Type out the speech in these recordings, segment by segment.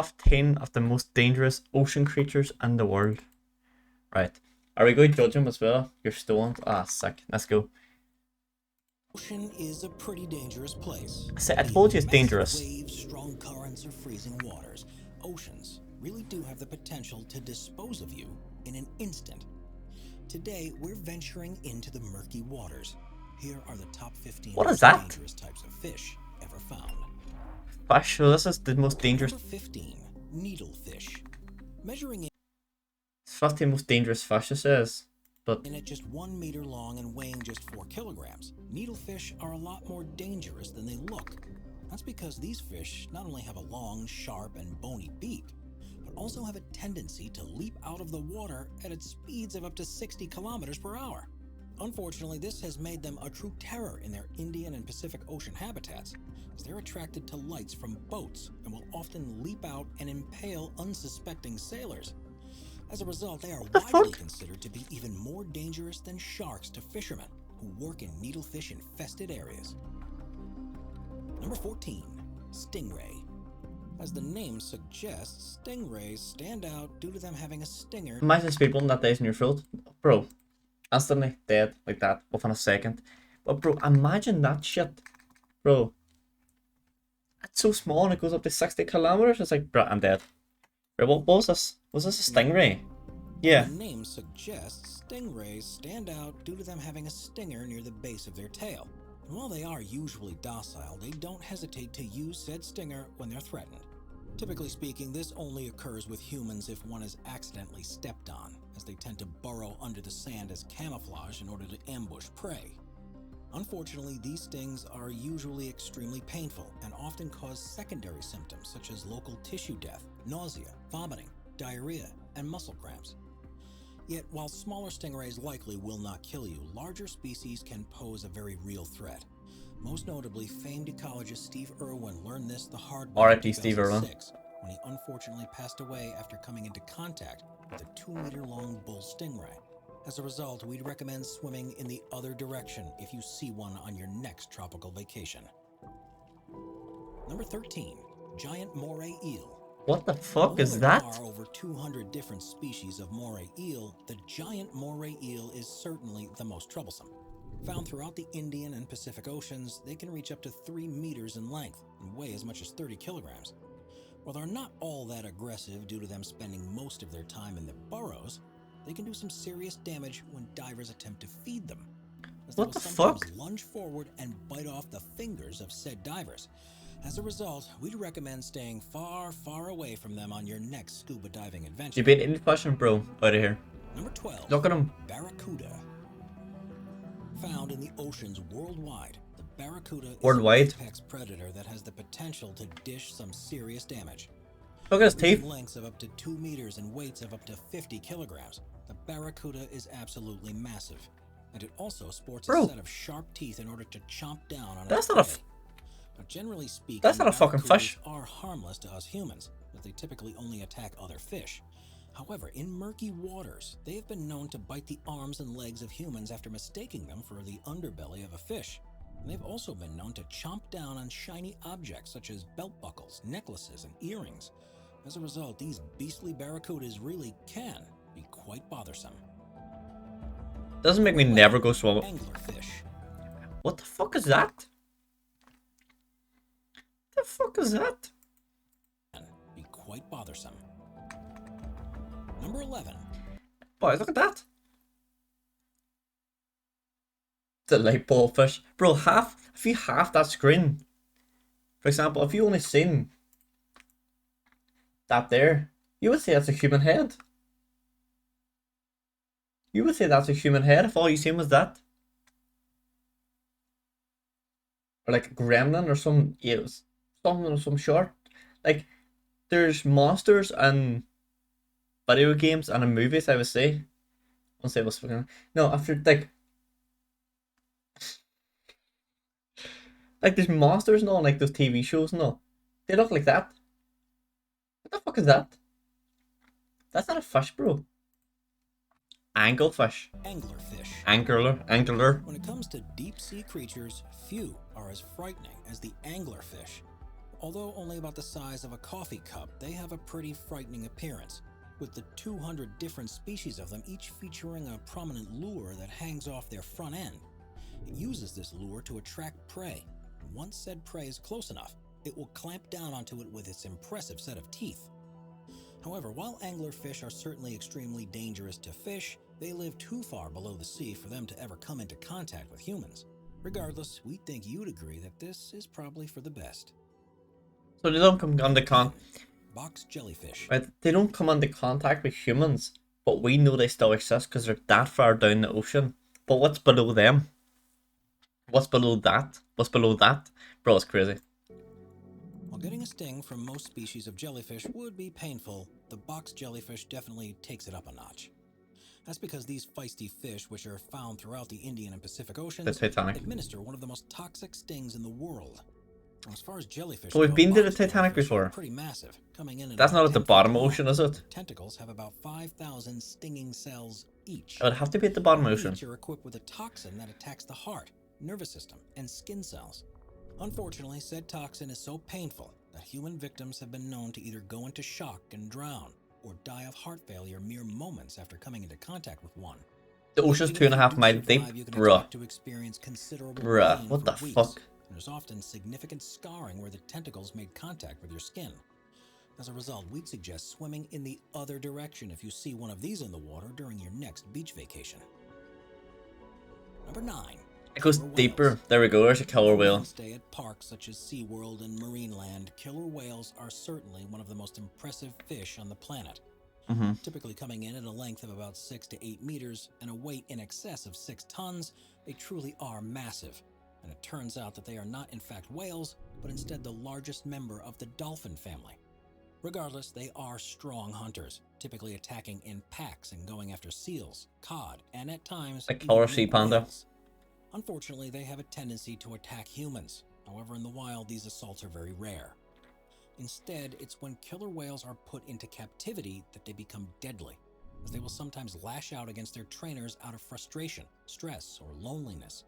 15 of the most dangerous ocean creatures in the world. Right. Are we going to judge him as well? You're stoned. Ah, sick. Let's go. Ocean is a pretty dangerous place. I told you it's dangerous. Waves, strong currents, or freezing waters. Oceans really do have the potential to dispose of you in an instant. Today, we're venturing into the murky waters. Here are the top 15 what is that? dangerous types of fish ever found. Fish. So this is the most dangerous. Number 15, needlefish. Measuring 15 most dangerous fish, it says. But in at just 1 meter long and weighing just 4 kilograms, needlefish are a lot more dangerous than they look. That's because these fish not only have a long, sharp, and bony beak, but also have a tendency to leap out of the water at its speeds of up to 60 kilometers per hour. Unfortunately, this has made them a true terror in their Indian and Pacific Ocean habitats, as they're attracted to lights from boats and will often leap out and impale unsuspecting sailors. As a result, they are widely considered to be even more dangerous than sharks to fishermen who work in needlefish-infested areas. Number 14, stingray. As the name suggests, stingrays stand out due to them having a stinger. imagine speedballing that dies in your throat. Bro, instantly dead like that within a second. But bro, imagine that shit. Bro, it's so small and it goes up to 60 kilometers. It's like, bro, I'm dead. Bro, what was this? Was this a stingray? Yeah. The name suggests stingrays stand out due to them having a stinger near the base of their tail. And while they are usually docile, they don't hesitate to use said stinger when they're threatened. Typically speaking, this only occurs with humans if one is accidentally stepped on, as they tend to burrow under the sand as camouflage in order to ambush prey. Unfortunately, these stings are usually extremely painful and often cause secondary symptoms such as local tissue death, nausea, vomiting, diarrhea, and muscle cramps. Yet, while smaller stingrays likely will not kill you, larger species can pose a very real threat. Most notably, famed ecologist Steve Irwin learned this the hard way in R.I.P. Steve Irwin. 2006, when he unfortunately passed away after coming into contact with a 2-meter-long bull stingray. As a result, we'd recommend swimming in the other direction if you see one on your next tropical vacation. Number 13, giant moray eel. What the fuck Although is there that? are over 200 different species of moray eel, the giant moray eel is certainly the most troublesome. Found throughout the Indian and Pacific Oceans, they can reach up to 3 meters in length and weigh as much as 30 kilograms. While they're not all that aggressive due to them spending most of their time in their burrows, they can do some serious damage when divers attempt to feed them, as they What will the sometimes fuck? lunge forward and bite off the fingers of said divers. As a result, we'd recommend staying far, far away from them on your next scuba diving adventure. You beat any question, bro. Out of here. Number 12. Look at him. Barracuda. Found in the oceans worldwide, the barracuda is Worldwide? an apex predator that has the potential to dish some serious damage. Look at his Reaching teeth. lengths of up to 2 meters and weights of up to 50 kilograms, the barracuda is absolutely massive. And it also sports Bro. a set of sharp teeth in order to chomp down on That's its not a prey. Now, generally speaking, That's not a fucking fish. barracudas are harmless to us humans, as they typically only attack other fish. However, in murky waters, they have been known to bite the arms and legs of humans after mistaking them for the underbelly of a fish. And they've also been known to chomp down on shiny objects such as belt buckles, necklaces, and earrings. As a result, these beastly barracudas really can be quite bothersome. Doesn't make me never go swimming. Anglerfish. What the fuck is that? The fuck is that? Can be quite bothersome. Number 11. Boys, look at that. The light bulb fish. Bro, if you half that screen, for example, if you only seen that there, you would say that's a human head. You would say that's a human head if all you seen was that. Or like a gremlin or some, yeah, something of some sort. Like, there's monsters and video games and in movies, I would say. I'll say what's fucking. No, after like there's monsters and all, like those TV shows and all. They look like that. What the fuck is that? That's not a fish, bro. Anglefish. Anglerfish. Angler. When it comes to deep sea creatures, few are as frightening as the anglerfish. Although only about the size of a coffee cup, they have a pretty frightening appearance, with the 200 different species of them each featuring a prominent lure that hangs off their front end. It uses this lure to attract prey. Once said prey is close enough, it will clamp down onto it with its impressive set of teeth. However, while anglerfish are certainly extremely dangerous to fish, they live too far below the sea for them to ever come into contact with humans. Regardless, we think you'd agree that this is probably for the best. So they don't come under Box jellyfish. right? They don't come into contact with humans, but we know they still exist because they're that far down the ocean. But what's below them? What's below that? What's below that? Bro, it's crazy. While getting a sting from most species of jellyfish would be painful, the box jellyfish definitely takes it up a notch. That's because these feisty fish, which are found throughout the Indian and Pacific Oceans, The Titanic. administer one of the most toxic stings in the world. As far as jellyfish So we've go, been to the box Titanic jellyfish are before. pretty massive, coming in at That's about not at the 10 feet bottom long. ocean, is it? Tentacles have about 5,000 stinging cells each. It would have to be at the bottom ocean. Each are equipped with a toxin that attacks the heart, nervous system, and skin cells. Unfortunately, said toxin is so painful that human victims have been known to either go into shock and drown, or die of heart failure mere moments after coming into contact with one. The ocean's Even if you 2.5 do miles deep, survive, you can bruh. expect to experience considerable Bruh, pain what for the weeks. fuck? There's often significant scarring where the tentacles made contact with your skin. As a result, we'd suggest swimming in the other direction if you see one of these in the water during your next beach vacation. Number 9. It goes Killer deeper. whales. There we go. There's a killer whale. Stay at parks such as SeaWorld and Marineland, killer whales are certainly one of the most impressive fish on the planet. Mm-hmm. Typically coming in at a length of about 6 to 8 meters and a weight in excess of 6 tons, they truly are massive. And it turns out that they are not in fact whales, but instead the largest member of the dolphin family. Regardless, they are strong hunters, typically attacking in packs and going after seals, cod, and at times A even killer big sea panda. whales. Unfortunately, they have a tendency to attack humans. However, in the wild, these assaults are very rare. Instead, it's when killer whales are put into captivity that they become deadly, as they will sometimes lash out against their trainers out of frustration, stress, or loneliness,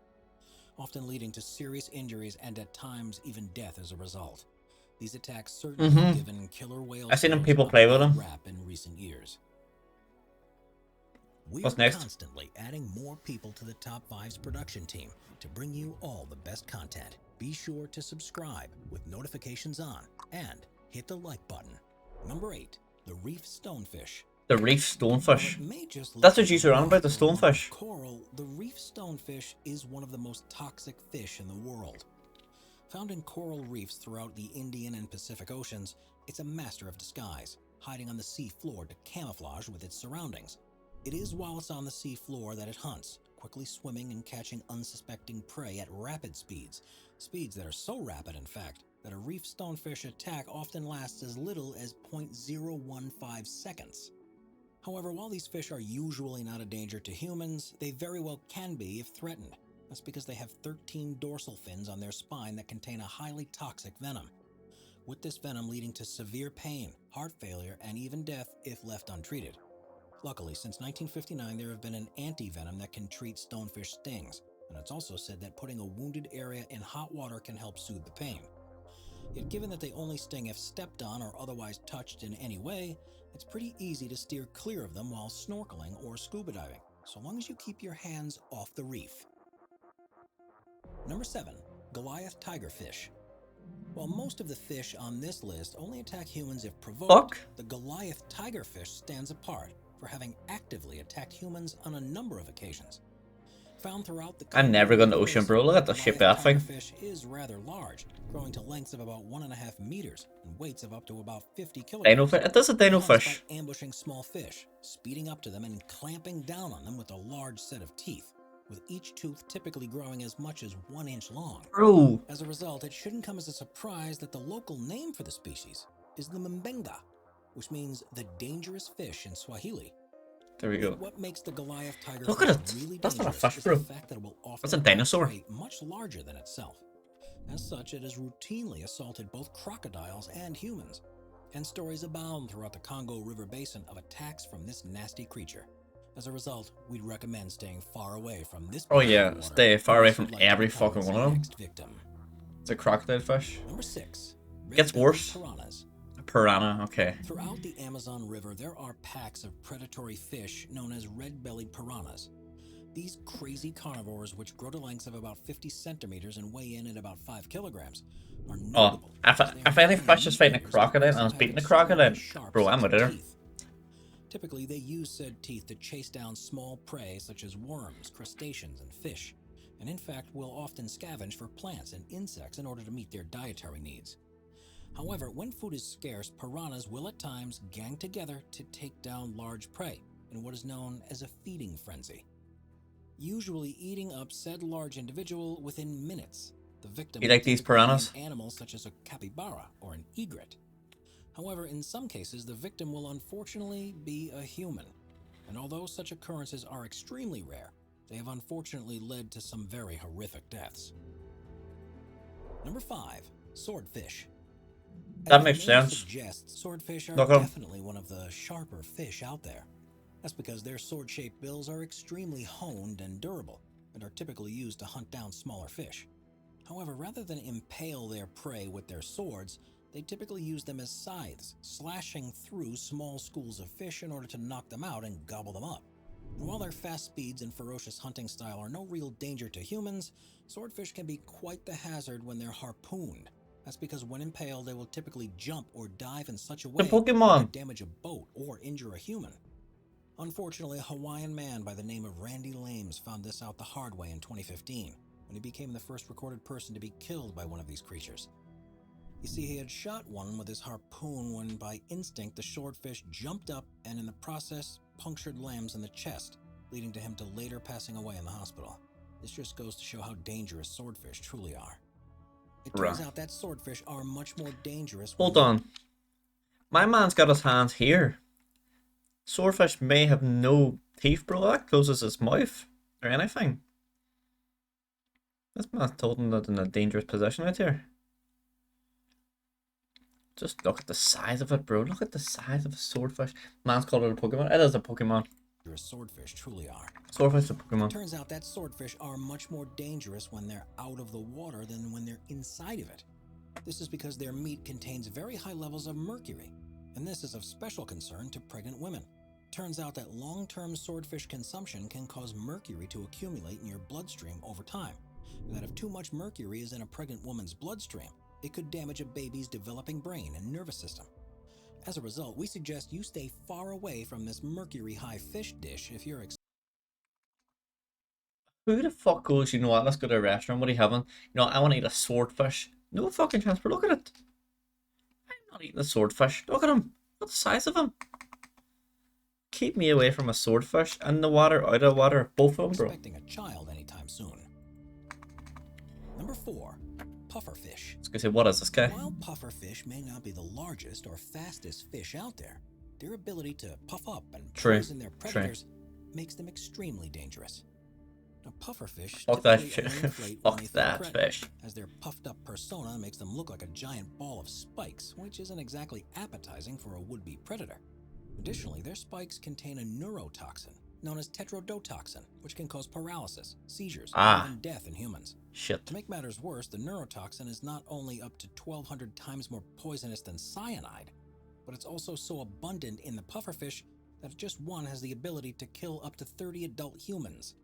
often leading to serious injuries and at times even death as a result. These attacks certainly have given killer whales I've seen them people play with them. rap in recent years. We're What's next? constantly adding more people to the Top 5's production team to bring you all the best content. Be sure to subscribe with notifications on and hit the like button. Number 8, the reef stonefish. The reef stonefish. While it may just look That's what like you a are on about, the rock or a stonefish. Coral, the reef stonefish is one of the most toxic fish in the world. Found in coral reefs throughout the Indian and Pacific Oceans, it's a master of disguise, hiding on the sea floor to camouflage with its surroundings. It is while it's on the sea floor that it hunts, quickly swimming and catching unsuspecting prey at rapid speeds. Speeds that are so rapid, in fact, that a reef stonefish attack often lasts as little as 0.015 seconds. However, while these fish are usually not a danger to humans, they very well can be if threatened. That's because they have 13 dorsal fins on their spine that contain a highly toxic venom, with this venom leading to severe pain, heart failure, and even death if left untreated. Luckily, since 1959, there have been an anti-venom that can treat stonefish stings, and it's also said that putting a wounded area in hot water can help soothe the pain. Yet given that they only sting if stepped on or otherwise touched in any way, it's pretty easy to steer clear of them while snorkeling or scuba diving, so long as you keep your hands off the reef. Number 7, Goliath tigerfish. While most of the fish on this list only attack humans if provoked, the Goliath tigerfish stands apart for having actively attacked humans on a number of occasions. Found throughout the I'm never going to ocean, bro. Look at the shape of that thing. Tigerfish is rather large, growing to lengths of about 1.5 meters and weights of up to about 50 kilograms. Dino fish. It is a dino It hunts fish. by ambushing small fish, speeding up to them and clamping down on them with a large set of teeth, with each tooth typically growing as much as 1 inch long. Bro. As a result, it shouldn't come as a surprise that the local name for the species is the Mbenga, which means the dangerous fish in Swahili. There we go. What makes the Goliath tigerfish Look at it. really That's not a dangerous fish, is bro. the fact that it will often That's a attack dinosaur. prey much larger than itself. As such, it has routinely assaulted both crocodiles and humans, and stories abound throughout the Congo River Basin of attacks from this nasty creature. As a result, we'd recommend staying far away from this. Oh yeah, stay far away unless from you'd like to every become fucking its one of them. next victim. It's a crocodile fish. Number 6, Gets red-bellied worse. piranhas. Piranha, okay. Throughout the Amazon River, there are packs of predatory fish known as red-bellied piranhas. These crazy carnivores, which grow to lengths of about 50 centimeters and weigh in at about 5 kilograms, are Oh, notable. if any fish is fighting a crocodile and is beating a crocodile, bro, I'm with her. Typically, they use said teeth to chase down small prey such as worms, crustaceans, and fish, and in fact will often scavenge for plants and insects in order to meet their dietary needs. However, when food is scarce, piranhas will at times gang together to take down large prey in what is known as a feeding frenzy, usually eating up said large individual within minutes. The victim You like these typically be piranhas? an animal such as a capybara or an egret. However, in some cases, the victim will unfortunately be a human, and although such occurrences are extremely rare, they have unfortunately led to some very horrific deaths. Number 5. Swordfish. That As makes the name sense. suggests, swordfish are Look at 'em. definitely one of the sharper fish out there. That's because their sword-shaped bills are extremely honed and durable, and are typically used to hunt down smaller fish. However, rather than impale their prey with their swords, they typically use them as scythes, slashing through small schools of fish in order to knock them out and gobble them up. And while their fast speeds and ferocious hunting style are no real danger to humans, swordfish can be quite the hazard when they're harpooned. That's because when impaled, they will typically jump or dive in such a way that Pokemon. could damage a boat or injure a human. Unfortunately, a Hawaiian man by the name of Randy Lames found this out the hard way in 2015, when he became the first recorded person to be killed by one of these creatures. You see, he had shot one with his harpoon when by instinct the swordfish jumped up and in the process punctured Lames in the chest, leading to him to later passing away in the hospital. This just goes to show how dangerous swordfish truly are. It turns out that swordfish are much more dangerous. Hold on. My man's got his hands here. Swordfish may have no teeth, bro. That closes his mouth or anything. This man's holding it in a dangerous position right here. Just look at the size of it, bro. Look at the size of a swordfish. Man's called it a Pokemon. It is a Pokemon. Swordfish truly are. Swordfish is a Pokemon. Turns out that swordfish are much more dangerous when they're out of the water than when they're inside of it. This is because their meat contains very high levels of mercury, and this is of special concern to pregnant women. Turns out that long-term swordfish consumption can cause mercury to accumulate in your bloodstream over time, and that if too much mercury is in a pregnant woman's bloodstream, it could damage a baby's developing brain and nervous system. As a result, we suggest you stay far away from this mercury-high fish dish if you're Who the fuck goes, you know what, let's go to a restaurant, what are you having? You know, I want to eat a swordfish. No fucking chance, but look at it. I'm not eating a swordfish. Look at him. Look at the size of him. Keep me away from a swordfish. In the water, out of water, both of them, bro. expecting a child anytime soon. Number 4. Pufferfish. I was gonna say, what is this guy? While pufferfish may not be the largest or fastest fish out there, their ability to puff up and poison their predators makes them extremely dangerous. Now, pufferfish Fuck that typically fish. only inflate when Fuck they feel that threatened, fish. as their puffed up persona makes them look like a giant ball of spikes, which isn't exactly appetizing for a would-be predator. Additionally, their spikes contain a neurotoxin known as tetrodotoxin, which can cause paralysis, seizures, and even death in humans. Shit. To make matters worse, the neurotoxin is not only up to 1,200 times more poisonous than cyanide, but it's also so abundant in the pufferfish that just one has the ability to kill up to 30 adult humans.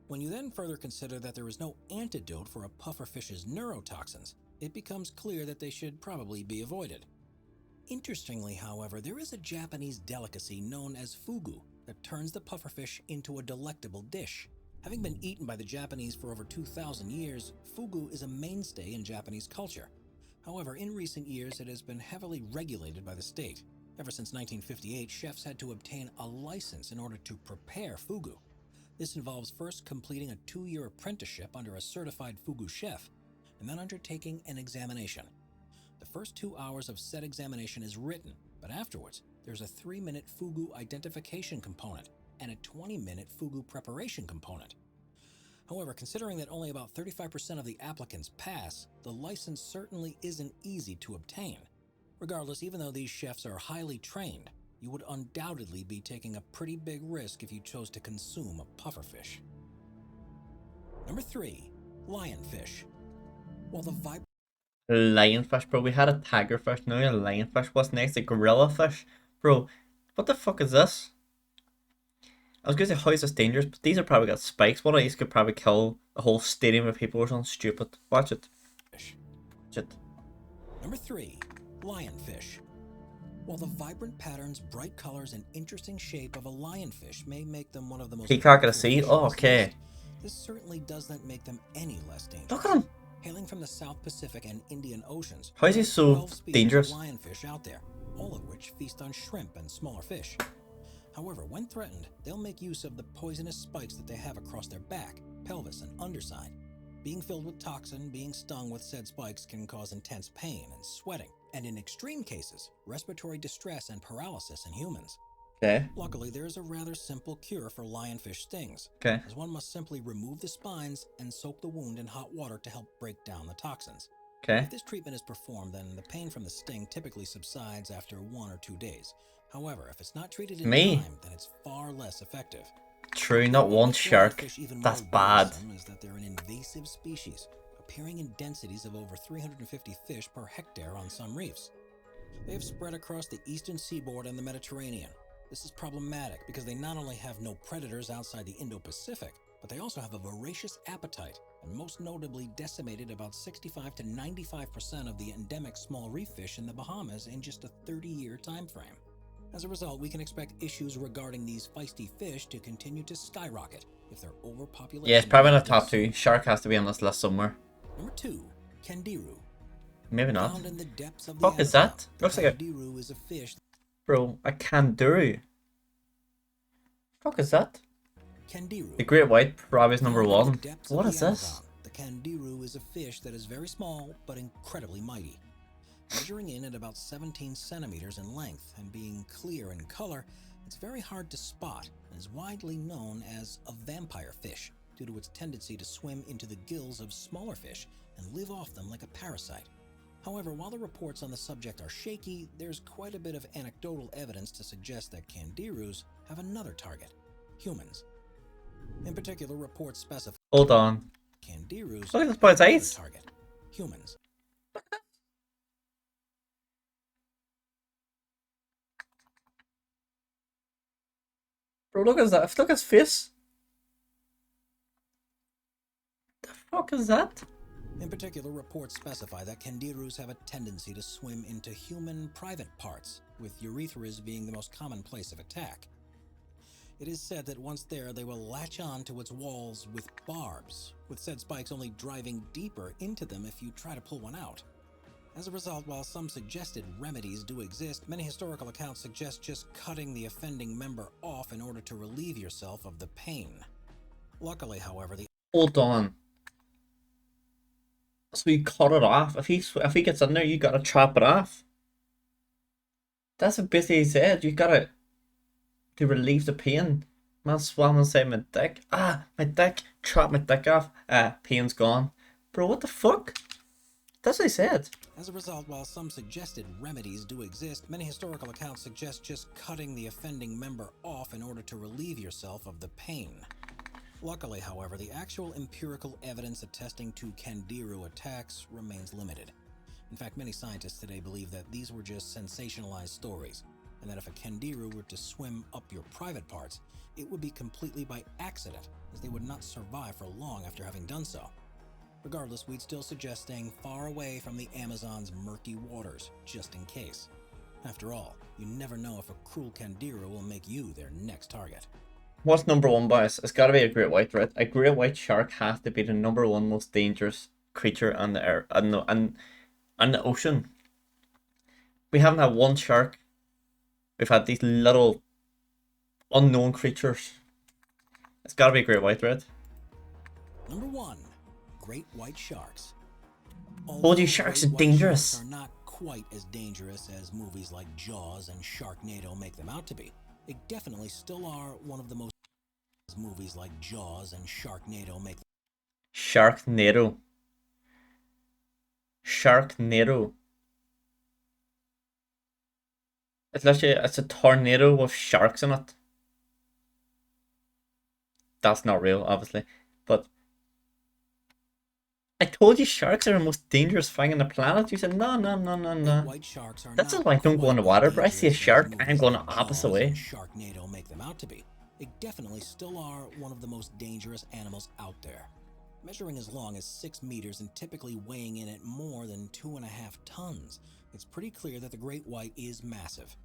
When you then further consider that there is no antidote for a pufferfish's neurotoxins, it becomes clear that they should probably be avoided. Interestingly, however, there is a Japanese delicacy known as fugu that turns the pufferfish into a delectable dish. Having been eaten by the Japanese for over 2,000 years, fugu is a mainstay in Japanese culture. However, in recent years, it has been heavily regulated by the state. Ever since 1958, chefs had to obtain a license in order to prepare fugu. This involves first completing a 2-year apprenticeship under a certified fugu chef, and then undertaking an examination. The first 2 hours of said examination is written, but afterwards, there's a 3-minute fugu identification component and a 20-minute fugu preparation component. However, considering that only about 35% of the applicants pass, the license certainly isn't easy to obtain. Regardless, even though these chefs are highly trained, you would undoubtedly be taking a pretty big risk if you chose to consume a pufferfish. Number 3. Lionfish. While the Lionfish, bro. We had a tigerfish, now a lionfish. What's next? A gorilla fish? Bro, what the fuck is this? I was gonna say, how is this dangerous? But these are probably got spikes. One of these could probably kill a whole stadium of people or something stupid. Watch it. fish. Watch it. Number 3, lionfish. While the vibrant patterns, bright colors, and interesting shape of a lionfish may make them one of the most Peacock at a powerful sea? fish Oh, on this okay. list, this certainly doesn't make them any less dangerous. Look at him. Hailing from the South Pacific and Indian Oceans, How is he there are so 12 species dangerous? of lionfish out there, all of which feast on shrimp and smaller fish. However, when threatened, they'll make use of the poisonous spikes that they have across their back, pelvis, and underside. Being filled with toxin, being stung with said spikes can cause intense pain and sweating, and in extreme cases, respiratory distress and paralysis in humans. Okay. Luckily, there is a rather simple cure for lionfish stings, Okay. as one must simply remove the spines and soak the wound in hot water to help break down the toxins. Okay. If this treatment is performed, then the pain from the sting typically subsides after 1 or 2 days. However, if it's not treated in time, then it's far less effective. True, not What one makes shark. lionfish even That's more bad. worrisome is that they're an invasive species, appearing in densities of over 350 fish per hectare on some reefs. They have spread across the eastern seaboard and the Mediterranean. This is problematic because they not only have no predators outside the Indo-Pacific, but they also have a voracious appetite, and most notably decimated about 65 to 95% of the endemic small reef fish in the Bahamas in just a 30-year time frame. As a result, we can expect issues regarding these feisty fish to continue to skyrocket if they're overpopulated. Yeah, it's probably in the top 2. Shark has to be on this list somewhere. Number 2, Candiru. Maybe not. Found in the depths of the Fuck is Amazon, that? the Looks like a... Candiru is a fish. Bro, a kangaroo. Fuck is that? Candiru. The great white, probably is number Found in the 1. depths of What the is this? Amazon, the Candiru is a fish that is very small but incredibly mighty. Measuring in at about 17 centimeters in length and being clear in color, it's very hard to spot and is widely known as a vampire fish due to its tendency to swim into the gills of smaller fish and live off them like a parasite. However, while the reports on the subject are shaky, there's quite a bit of anecdotal evidence to suggest that Candirus have another target: humans. In particular, reports specify Hold on. Candirus Look at this boy's have another eyes. target: humans. Bro, look at that. Look at his face. The fuck is that? In particular, reports specify that Candirus have a tendency to swim into human private parts, with urethras being the most common place of attack. It is said that once there, they will latch on to its walls with barbs, with said spikes only driving deeper into them if you try to pull one out. As a result, while some suggested remedies do exist, many historical accounts suggest just cutting the offending member off in order to relieve yourself of the pain. Luckily, however, the Hold on. So you cut it off. If he gets in there, you gotta chop it off. That's what basically he said. You gotta to relieve the pain. Man swam inside my dick. Ah, my dick. Chop my dick off. Pain's gone. Bro, what the fuck? That's what he said. As a result, while some suggested remedies do exist, many historical accounts suggest just cutting the offending member off in order to relieve yourself of the pain. Luckily, however, the actual empirical evidence attesting to Candiru attacks remains limited. In fact, many scientists today believe that these were just sensationalized stories, and that if a Candiru were to swim up your private parts, it would be completely by accident, as they would not survive for long after having done so. Regardless, we'd still suggest staying far away from the Amazon's murky waters, just in case. After all, you never know if a cruel Candiru will make you their next target. What's number 1, boys? It's gotta be a great white, right? A great white shark has to be the number 1 most dangerous creature on the air and the ocean. We haven't had one shark. We've had these little unknown creatures. It's gotta be a great white, right? Number 1, great white sharks. Told you sharks are Great white dangerous. Sharks are not quite as dangerous as movies like Jaws and Sharknado make them out to be. They definitely still are one of the most movies like Jaws and Sharknado make them. Sharknado. Sharknado. It's a tornado with sharks in it. That's not real, obviously. But I told you sharks are the most dangerous thing on the planet. You said no, no, no, no, Great no. white sharks are That's not just why I don't go in quite the as water, bro. I see a dangerous as shark, I'm movies going the like opposite Jaws and way. Sharknado make them out to be. They definitely still are one of the most dangerous animals out there. Measuring as long as 6 meters and typically weighing in at more than 2.5 tons, it's pretty clear that the great white is massive.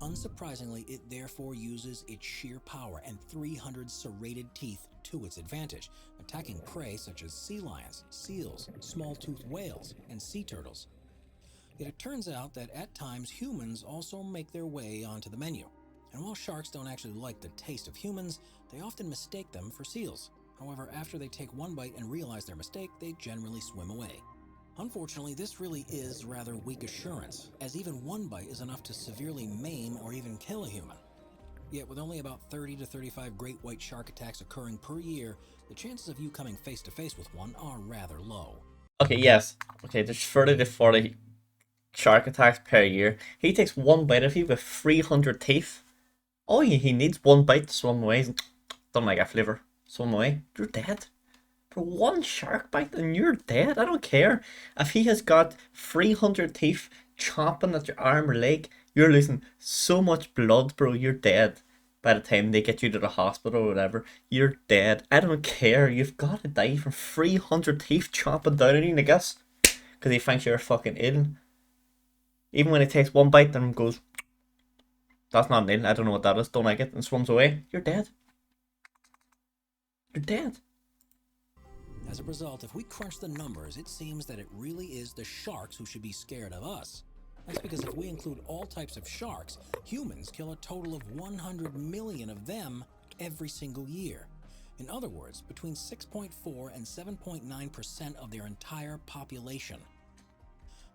Unsurprisingly, it therefore uses its sheer power and 300 serrated teeth to its advantage, attacking prey such as sea lions, seals, small-toothed whales, and sea turtles. Yet it turns out that at times humans also make their way onto the menu. And while sharks don't actually like the taste of humans, they often mistake them for seals. However, after they take one bite and realize their mistake, they generally swim away. Unfortunately, this really is rather weak assurance, as even one bite is enough to severely maim or even kill a human. Yet with only about 30 to 35 great white shark attacks occurring per year, the chances of you coming face to face with one are rather low. Okay, yes. Okay, there's 30 to 40 shark attacks per year. He takes one bite of you with 300 teeth. Oh, he needs one bite to swim away. Don't like a flavor. Swim away. You're dead. For one shark bite and you're dead. I don't care. If he has got 300 teeth chomping at your arm or leg, you're losing so much blood, bro. You're dead. By the time they get you to the hospital or whatever, you're dead. I don't care. You've got to die from 300 teeth chomping down at you, I guess. Because he thinks you're fucking ill. Even when he takes one bite and goes, that's not an ill. I don't know what that is. Don't like it. And swims away. You're dead. You're dead. As a result, if we crunch the numbers, it seems that it really is the sharks who should be scared of us. That's because if we include all types of sharks, humans kill a total of 100 million of them every single year. In other words, between 6.4 and 7.9% of their entire population.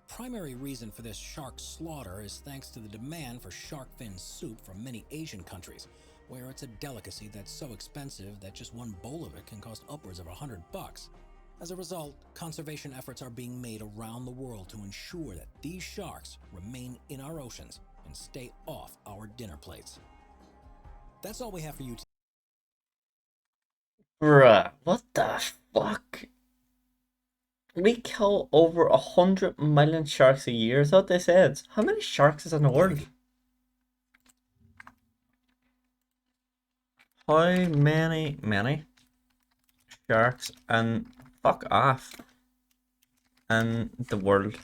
Primary reason for this shark slaughter is thanks to the demand for shark fin soup from many Asian countries, where it's a delicacy that's so expensive that just one bowl of it can cost upwards of $100. As a result, conservation efforts are being made around the world to ensure that these sharks remain in our oceans and stay off our dinner plates. That's all we have for you today. Bruh, what the fuck? We kill over 100 million sharks a year, is what they said. How many sharks is in the world? How many sharks and fuck off in the world?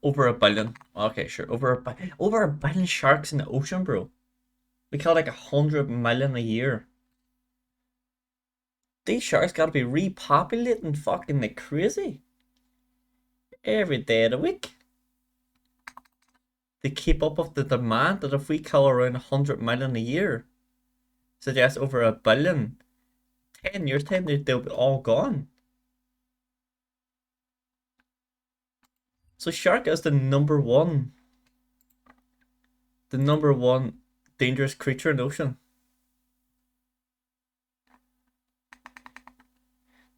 Over a billion. Okay, sure. Over a billion sharks in the ocean, bro. We kill like 100 million a year. These sharks gotta be repopulating fucking like crazy. Every day of the week. To keep up with the demand that if we kill around 100 million a year, suggest over a billion, 10 years time they'll be all gone. So shark is the number one dangerous creature in the ocean.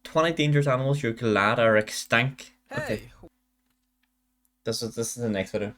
20 dangerous animals you're glad are extinct. Okay. Hey, This is the next video.